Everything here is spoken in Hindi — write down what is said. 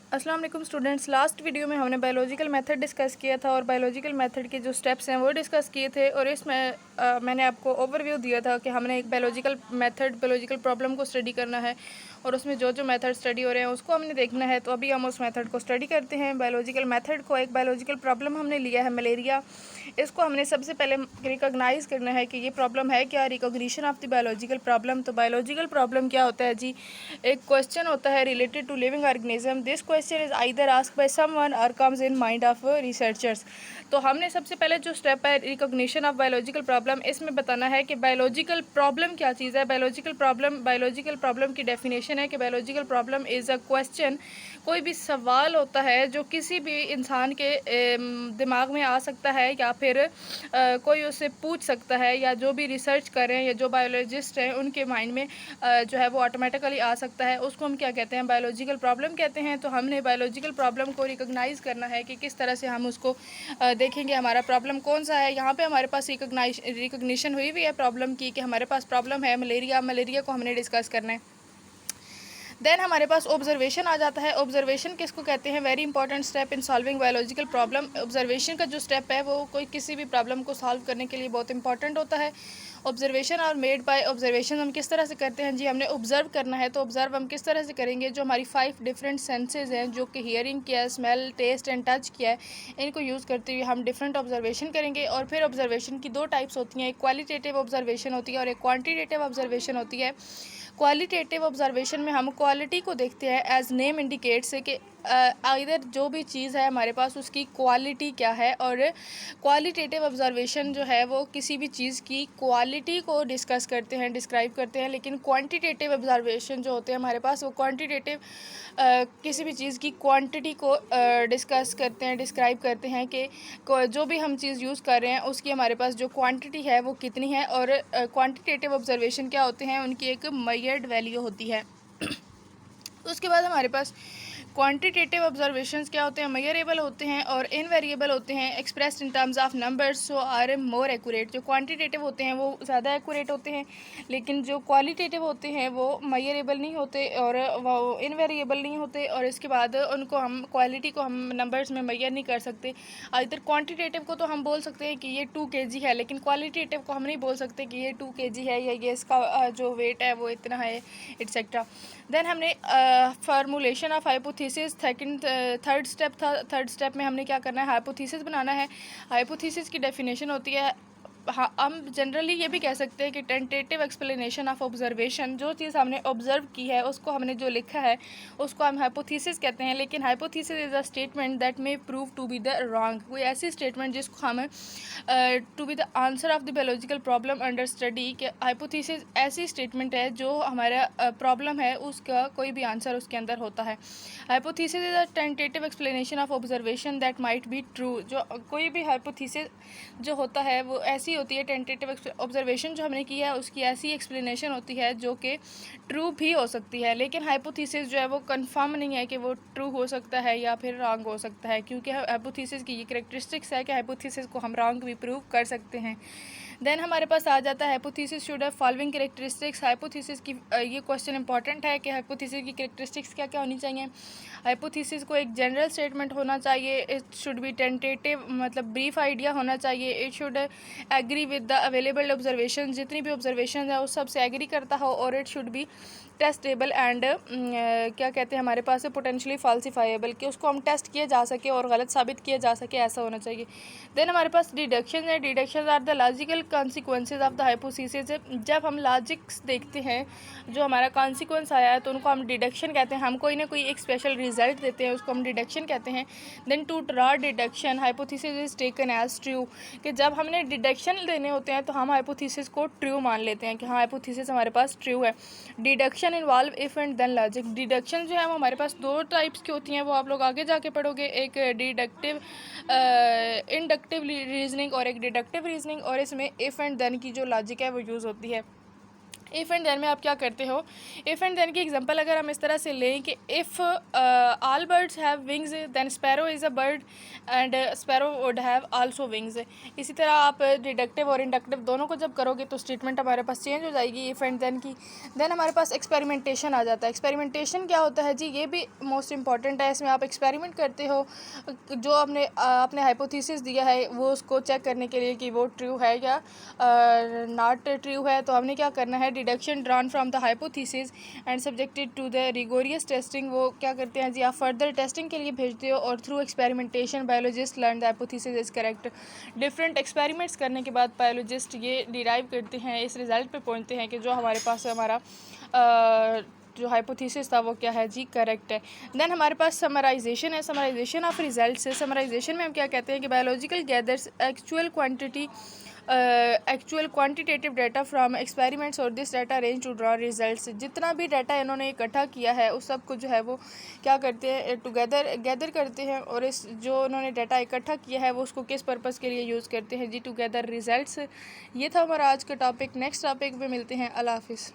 अस्सलाम वालेकुम स्टूडेंट्स। लास्ट वीडियो में हमने बायोलॉजिकल मेथड डिस्कस किया था और बायोलॉजिकल मेथड के जो स्टेप्स हैं वो डिस्कस किए थे और इसमें मैंने आपको ओवरव्यू दिया था कि हमने एक बायोलॉजिकल मेथड बायोलॉजिकल प्रॉब्लम को स्टडी करना है और उसमें जो जो मेथड स्टडी हो रहे हैं उसको हमने देखना है। तो अभी हम उस मेथड को स्टडी करते हैं। बायोलॉजिकल मेथड को एक बायोलॉजिकल प्रॉब्लम हमने लिया है मलेरिया। इसको हमने सबसे पहले रिकॉग्नाइज़ करना है कि ये प्रॉब्लम है क्या, recognition of the biological problem. तो बायोलॉजिकल प्रॉब्लम क्या होता है जी? एक क्वेश्चन होता है related to living organism. This question is either asked by someone or comes in mind of researchers. तो हमने सबसे पहले जो स्टेप है रिकॉग्निशन ऑफ बायोलॉजिकल प्रॉब्लम, इसमें बताना है कि बायोलॉजिकल प्रॉब्लम क्या चीज़ है। बायोलॉजिकल प्रॉब्लम की डेफिनेशन है कि biological problem is a question, कोई भी सवाल होता है जो किसी भी इंसान के दिमाग में आ सकता है या फिर कोई उससे पूछ सकता है, या जो भी रिसर्च कर रहे हैं या जो बायोलॉजिस्ट हैं उनके माइंड में जो है वो ऑटोमेटिकली आ सकता है। उसको हम क्या कहते हैं? बायोलॉजिकल प्रॉब्लम कहते हैं। तो हमने बायोलॉजिकल प्रॉब्लम को रिकॉग्नाइज़ करना है कि किस तरह से हम उसको देखेंगे हमारा प्रॉब्लम कौन सा है। यहाँ पे हमारे पास रिकॉग्निशन हुई है प्रॉब्लम की कि हमारे पास प्रॉब्लम है मलेरिया। मलेरिया को हमने डिस्कस करना है। देन हमारे पास ऑब्जर्वेशन आ जाता है। ऑब्जर्वेशन किसको कहते हैं? Very important step in solving biological problem. Observation का जो स्टेप है वो कोई किसी भी प्रॉब्लम को सॉल्व करने के लिए बहुत इंपॉर्टेंट होता है। ऑब्जर्वेशन और मेड बाय ऑब्जर्वेशन हम किस तरह से करते हैं जी? हमने ऑब्जर्व करना है। तो ऑब्जर्व हम किस तरह से करेंगे? जो हमारी 5 डिफरेंट सेंसेज हैं, जो कि हियरिंग किया है, स्मेल, टेस्ट एंड टच किया है, इनको यूज़ करते हुए हम डिफरेंट ऑब्जर्वेशन करेंगे। और फिर ऑब्जर्वेशन की 2 टाइप्स होती हैं, एक क्वालिटेटिव ऑब्जर्वेशन होती है और एक क्वान्टिटेटिव ऑब्जर्वेशन होती है। क्वालिटेटिव ऑब्जर्वेशन में हम क्वालिटी को देखते हैं, एज नेम इंडिकेट्स है कि इधर जो भी चीज़ है हमारे पास उसकी क्वालिटी क्या है। और क्वालिटेटिव ऑब्जर्वेशन जो है वो किसी भी चीज़ की क्वालिटी को डिस्कस करते हैं, डिस्क्राइब करते हैं। लेकिन क्वांटिटेटिव ऑब्जर्वेशन जो होते हैं हमारे पास, वो क्वांटिटेटिव किसी भी चीज़ की क्वांटिटी को डिस्कस करते हैं, डिस्क्राइब करते हैं कि जो भी हम चीज़ यूज़ कर रहे हैं उसकी हमारे पास जो क्वांटिटी है वो कितनी है। और क्वांटिटेटिव ऑब्जर्वेशन क्या होते हैं? उनकी एक मेजर्ड वैल्यू होती है। उसके बाद हमारे पास क्वांटिटेटिव ऑब्जर्वेशंस क्या होते हैं? मेजरेबल होते हैं और इनवेरिएबल होते हैं, expressed in terms of numbers, so are more accurate. जो क्वांटिटेटिव होते हैं वो ज़्यादा एक्यूरेट होते हैं, लेकिन जो क्वालिटेटिव होते हैं वो मेजरेबल नहीं होते और वो इनवेरिएबल नहीं होते। और इसके बाद उनको हम क्वालिटी को हम नंबर्स में मेजर नहीं कर सकते। इधर क्वांटिटेटिव को तो हम बोल सकते हैं कि ये 2 kg है, लेकिन क्वालिटेटिव को हम नहीं बोल सकते कि ये 2 kg है या ये इसका जो वेट है वो इतना है, एट्सेट्रा। देन हमने formulation of hypothesis third step था। थर्ड स्टेप में हमने क्या करना है? हाइपोथेसिस बनाना है। हाइपोथेसिस की डेफिनेशन होती है, हाँ, हम जनरली ये भी कह सकते हैं कि टेंटेटिव एक्सप्लेनेशन ऑफ ऑब्जर्वेशन। जो चीज़ हमने ऑब्जर्व की है उसको हमने जो लिखा है उसको हम हाइपोथेसिस कहते हैं। लेकिन hypothesis is a statement that may prove to be the wrong. कोई ऐसी स्टेटमेंट जिसको हम to be the answer of the biological problem under study. कि हाइपोथेसिस ऐसी स्टेटमेंट है जो हमारा प्रॉब्लम है उसका कोई भी आंसर उसके अंदर होता है। Hypothesis is a tentative explanation of observation that might be true. जो कोई भी हाइपोथेसिस जो होता है वो ऐसी होती है, टेंटेटिव ऑब्जर्वेशन जो हमने की है उसकी ऐसी एक्सप्लेनेशन होती है जो कि ट्रू भी हो सकती है। लेकिन हाइपोथेसिस जो है वो कंफर्म नहीं है कि वो ट्रू हो सकता है या फिर रॉन्ग हो सकता है, क्योंकि हाइपोथेसिस की ये कैरेक्टरिस्टिक्स है कि हाइपोथेसिस को हम रॉन्ग भी प्रूव कर सकते हैं। देन हमारे पास आ जाता है hypothesis should have following characteristics. Hypothesis की ये क्वेश्चन इंपॉर्टेंट है कि हाइपोथेसिस की कैरेक्टरिस्टिक्स क्या क्या होनी चाहिए। हाइपोथेसिस को एक जनरल स्टेटमेंट होना चाहिए। इट शुड बी टेंटेटिव, मतलब ब्रीफ आइडिया होना चाहिए। It should agree with the available observation, जितनी भी ऑब्जर्वेशन है उस सब से एग्री करता हो। और it should B testable and क्या कहते हैं हमारे पास है पोटेंशियली फॉल्सिफाइबल, कि उसको हम टेस्ट किया जा सके और गलत साबित किया जा सके, ऐसा होना चाहिए। देन हमारे पास डिडक्शन है। Deduction are the logical consequences of the hypothesis. जब हम लॉजिक्स देखते हैं, जो हमारा कॉन्सिक्वेंस आया है तो उनको हम डिडक्शन कहते हैं। हम कोई ना कोई एक स्पेशल रिजल्ट देते हैं, उसको हम डिडक्शन कहते हैं। Then to draw deduction, hypothesis is taken as true, कि जब हमने डिडक्शन देने होते हैं तो हम हाइपोथेसिस को ट्रू मान लेते हैं कि हाँ हाइपोथेसिस हमारे पास ट्रू है। Deduction involve if and then logic. Deduction जो है वो हमारे पास 2 टाइप्स की होती हैं, वो आप लोग आगे जाके पढ़ोगे। एक डिडक्टिव इंडक्टिव रीजनिंग और एक डिडक्टिव रीजनिंग, और इसमें इफ एंड देन की जो लॉजिक है वो यूज़ होती है। इफ़ एंड देन में आप क्या करते हो, इफ़ एंड देन की एग्जांपल अगर हम इस तरह से लें कि if all birds have wings then sparrow is a bird and sparrow would have also wings. इसी तरह आप डिडक्टिव और इंडक्टिव दोनों को जब करोगे तो स्टेटमेंट हमारे पास चेंज हो जाएगी इफ़ एंड देन की। देन हमारे पास एक्सपेरिमेंटेशन आ जाता है। एक्सपेरिमेंटेशन क्या होता है जी, ये भी मोस्ट इंपॉर्टेंट है। इसमें आप एक्सपेरिमेंट करते हो, जो आपने हाइपोथेसिस दिया है वो उसको चेक करने के लिए कि वो ट्रू है या नॉट ट्रू है। तो हमने क्या करना है, deduction drawn from the hypothesis and subjected to the rigorous testing. वो क्या करते हैं जी, आप फर्दर टेस्टिंग के लिए भेजते हो और through experimentation biologist learn the hypothesis is correct. Different experiments करने के बाद बायोलॉजिस्ट ये डिराइव करते हैं, इस रिज़ल्ट पे पहुंचते हैं कि जो हमारे पास हमारा जो हाइपोथेसिस था वो क्या है जी, करेक्ट है। देन हमारे पास समराइजेशन है, समराइजेशन ऑफ रिजल्ट्स है। समराइजेशन में हम क्या कहते हैं कि biological gathers actual quantitative data from experiments और this data arrange to draw results. जितना भी डाटा इन्होंने इकट्ठा किया है उस सब को जो है वो क्या करते हैं, टुगेदर गैदर करते हैं और इस जो उन्होंने डाटा इकट्ठा किया है वो उसको किस पर्पज़ के लिए यूज़ करते हैं जी, टुगेदर रिजल्ट्स। ये था हमारा आज का टॉपिक। नेक्स्ट टॉपिक में मिलते हैं। अल्लाह हाफिज़।